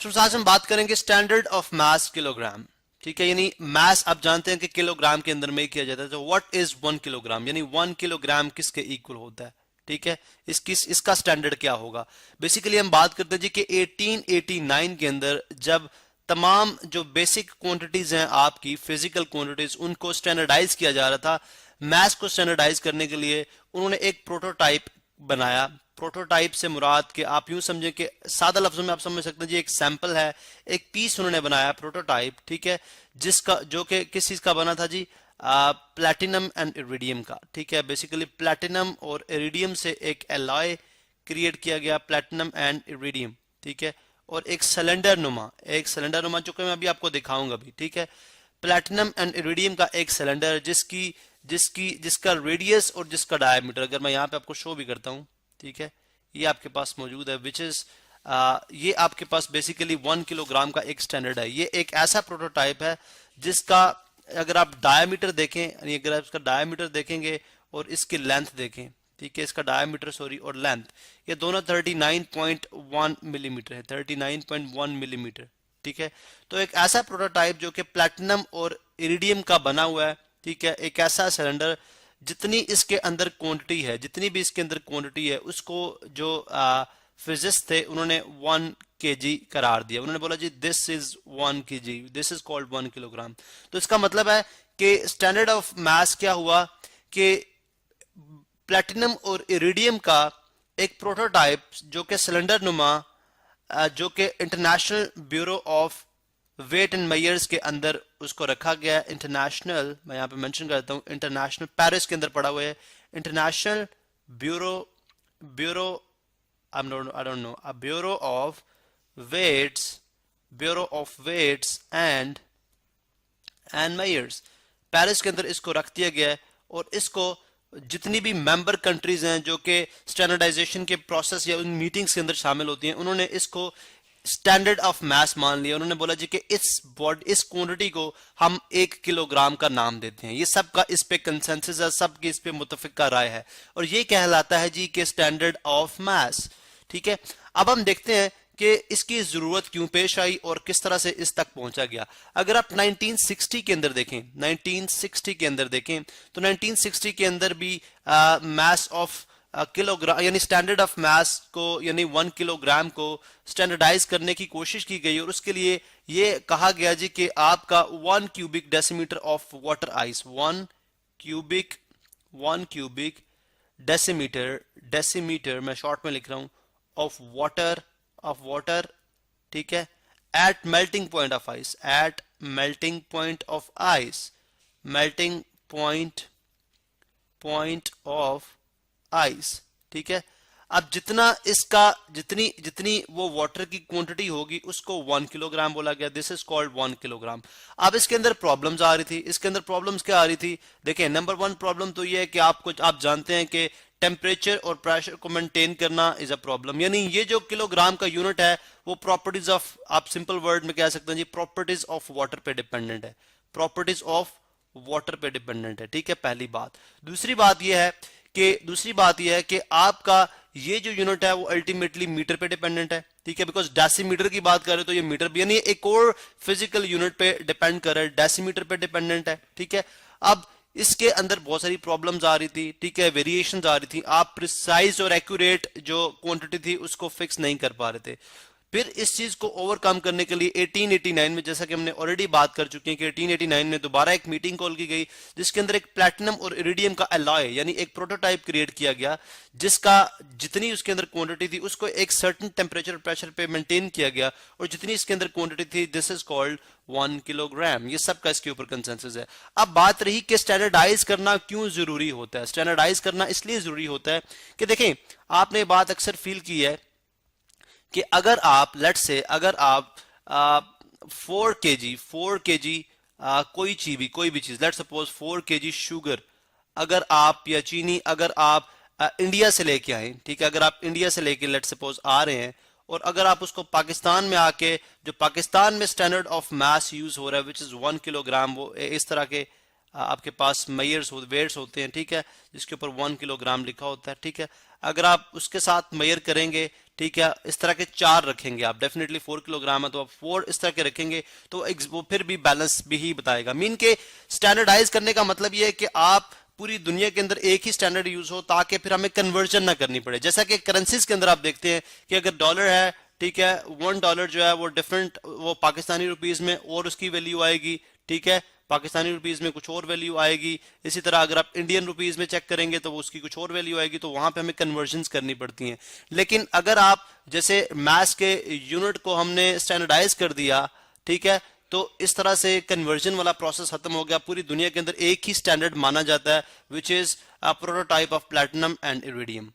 तो आज हम बात करेंगे स्टैंडर्ड ऑफ मास किलोग्राम। ठीक है, यानी मास आप जानते हैं कि किलोग्राम के अंदर में किया जाता है। तो व्हाट इज 1 किलोग्राम, यानी 1 किलोग्राम किसके इक्वल होता है। ठीक है, इसका स्टैंडर्ड क्या होगा। बेसिकली हम बात करते हैं जी कि 1889 के अंदर जब तमाम जो बेसिक क्वांटिटीज हैं आपकी फिजिकल क्वांटिटीज उनको स्टैंडर्डाइज किया जा रहा था, मैथ्स को स्टैंडर्डाइज करने के लिए उन्होंने एक प्रोटोटाइप बनाया। प्रोटोटाइप से मुराद कि आप यूं समझें कि सादा लफ्जों में आप समझ सकते हैं जी एक सैंपल है, एक पीस उन्होंने बनाया प्रोटोटाइप। ठीक है, जिसका जो कि किस चीज का बना था जी, प्लैटिनम एंड इरिडियम का। ठीक है, बेसिकली प्लैटिनम और इरिडियम से एक एलॉय क्रिएट किया गया, प्लैटिनम एंड इरिडियम। ठीक है, और एक सिलेंडर नुमा जो कि मैं अभी आपको दिखाऊंगा भी। ठीक है, प्लैटिनम एंड इरिडियम का एक सिलेंडर जिसका रेडियस और जिसका डायमीटर, अगर मैं यहाँ पे आपको शो भी करता हूँ, ठीक है, ये आपके पास मौजूद है, विच इज ये आपके पास बेसिकली 1 किलोग्राम का एक स्टैंडर्ड है। ये एक ऐसा प्रोटोटाइप है जिसका अगर आप डायमीटर देखें, यानी अगर आप इसका डायमीटर देखेंगे और इसकी लेंथ देखें, ठीक है, इसका डायमीटर सॉरी और लेंथ, ये दोनों 39.1 मिलीमीटर है, 39.1 मिलीमीटर। ठीक है, तो एक ऐसा प्रोटोटाइप जो कि प्लैटिनम और इरिडियम का बना हुआ है। ठीक है, एक ऐसा सिलेंडर जितनी इसके अंदर क्वांटिटी है, जितनी भी इसके अंदर क्वांटिटी है, उसको जो फिजिस्ट थे उन्होंने 1 kg करार दिया। उन्होंने बोला जी this is 1 kg, this is called 1 kilogram. तो इसका मतलब है कि स्टैंडर्ड ऑफ मास क्या हुआ कि प्लैटिनम और इरिडियम का एक प्रोटोटाइप जो कि सिलेंडर नुमा, जो कि international bureau of weight and measures के अंदर उसको रखा गया है। इंटरनेशनल, मैं यहाँ पे मेंशन करता हूँ, इंटरनेशनल पेरिस के अंदर पड़ा हुआ है, international bureau bureau I don't know bureau of weights and measures, Paris के अंदर इसको रख दिया गया है। और इसको जितनी भी मेंबर कंट्रीज हैं जो कि स्टैंडर्डाइजेशन के प्रोसेस या उन मीटिंग्स के अंदर शामिल होती हैं, उन्होंने इसको स्टैंडर्ड ऑफ मास मान लिया। उन्होंने बोला जी कि इस क्वांटिटी को हम 1 किलोग्राम का नाम देते हैं। ये सबका इस पे कंसेंसस है, सबकी इस पे मुतफिका राय है, और ये कहलाता है जी कि स्टैंडर्ड ऑफ मास। ठीक है, अब हम देखते हैं कि इसकी जरूरत क्यों पेश आई और किस तरह से इस तक पहुंचा गया। अगर आप 1960 के अंदर देखें, 1960 के अंदर देखें तो 1960 के अंदर भी मास ऑफ किलोग्राम यानी स्टैंडर्ड ऑफ मास को यानी 1 किलोग्राम को स्टैंडर्डाइज करने की कोशिश की गई, और उसके लिए ये कहा गया जी कि आपका 1 cubic decimetre of water ice, 1 cubic decimetre मैं शॉर्ट में लिख रहा हूं, ऑफ वाटर। ठीक है, at melting point of ice, melting point of ice. ठीक है, अब जितनी वो वाटर की क्वांटिटी होगी उसको 1 किलोग्राम बोला गया। This is called 1 kilogram. अब इसके अंदर प्रॉब्लम्स आ रही थी। इसके अंदर प्रॉब्लम्स क्या आ रही थी, देखिए, नंबर 1 प्रॉब्लम तो ये है कि आप जानते हैं कि टेम्परेचर और प्रेशर को मेंटेन करना इज अ प्रॉब्लम। यानी ये जो किलोग्राम का यूनिट है वो प्रॉपर्टीज ऑफ, आप सिंपल वर्ड में कह सकते हैं जी, प्रॉपर्टीज ऑफ वाटर पे डिपेंडेंट है, प्रॉपर्टीज ऑफ वाटर पे डिपेंडेंट है। ठीक है, पहली बात। दूसरी बात यह है कि आपका ये जो यूनिट है वो अल्टीमेटली मीटर पे डिपेंडेंट है। ठीक है, बिकॉज डेसीमीटर की बात करें तो ये मीटर भी, यानी एक और फिजिकल यूनिट पे डिपेंड कर रहा है, डेसीमीटर पे डिपेंडेंट है। ठीक है, अब इसके अंदर बहुत सारी प्रॉब्लम्स आ रही थी। ठीक है, वेरिएशंस आ रही थी, आप प्रिसाइज और एक्यूरेट जो क्वांटिटी थी उसको फिक्स नहीं कर पा रहे थे। फिर इस चीज को ओवरकम करने के लिए 1889 में, जैसा कि हमने ऑलरेडी बात कर चुके हैं कि 1889 में दोबारा एक मीटिंग कॉल की गई जिसके अंदर एक प्लैटिनम और इरिडियम का अलॉय यानी एक प्रोटोटाइप क्रिएट किया गया, जिसका जितनी उसके अंदर क्वांटिटी थी उसको एक सर्टेन टेम्परेचर प्रेशर पे मेंटेन किया गया, और जितनी इसके अंदर क्वांटिटी थी दिस इज कॉल्ड 1 किलोग्राम। ये सबका इसके ऊपर कंसेंसस है। अब बात रही कि स्टैंडर्डाइज करना क्यों जरूरी होता है। स्टैंडर्डाइज करना इसलिए जरूरी होता है कि देखें, आपने बात अक्सर फील की है कि अगर आप लेट्स से अगर आप 4 kg कोई भी चीज, लेट्स सपोज 4 kg शुगर अगर आप या चीनी अगर आप इंडिया से लेके आए, ठीक है, अगर आप इंडिया से लेके लेट्स सपोज आ रहे हैं, और अगर आप उसको पाकिस्तान में आके, जो पाकिस्तान में स्टैंडर्ड ऑफ मास यूज हो रहा है विच इज 1 किलोग्राम, वो इस तरह के आपके पास मेयर्स वेट्स होते हैं। ठीक है, जिसके ऊपर 1 किलोग्राम लिखा होता है। ठीक है, अगर आप उसके साथ मेयर करेंगे, ठीक है, इस तरह के 4 रखेंगे आप, डेफिनेटली 4 किलोग्राम है तो आप 4 इस तरह के रखेंगे तो वो फिर भी बैलेंस भी ही बताएगा। मीन के स्टैंडर्डाइज करने का मतलब ये है कि आप पूरी दुनिया के अंदर एक ही स्टैंडर्ड यूज हो ताकि फिर हमें कन्वर्जन ना करनी पड़े। जैसा कि करेंसीज के अंदर आप देखते हैं कि अगर डॉलर है, ठीक है, $1 जो है वो डिफरेंट वो पाकिस्तानी रुपीज में और उसकी वैल्यू आएगी, ठीक है, पाकिस्तानी रुपीज में कुछ और वैल्यू आएगी। इसी तरह अगर आप इंडियन रुपीज में चेक करेंगे तो वो उसकी कुछ और वैल्यू आएगी, तो वहां पे हमें कन्वर्जन करनी पड़ती हैं। लेकिन अगर आप जैसे मैथ्स के यूनिट को हमने स्टैंडर्डाइज कर दिया, ठीक है, तो इस तरह से कन्वर्जन वाला प्रोसेस खत्म हो गया। पूरी दुनिया के अंदर एक ही स्टैंडर्ड माना जाता है which is a prototype of platinum and iridium.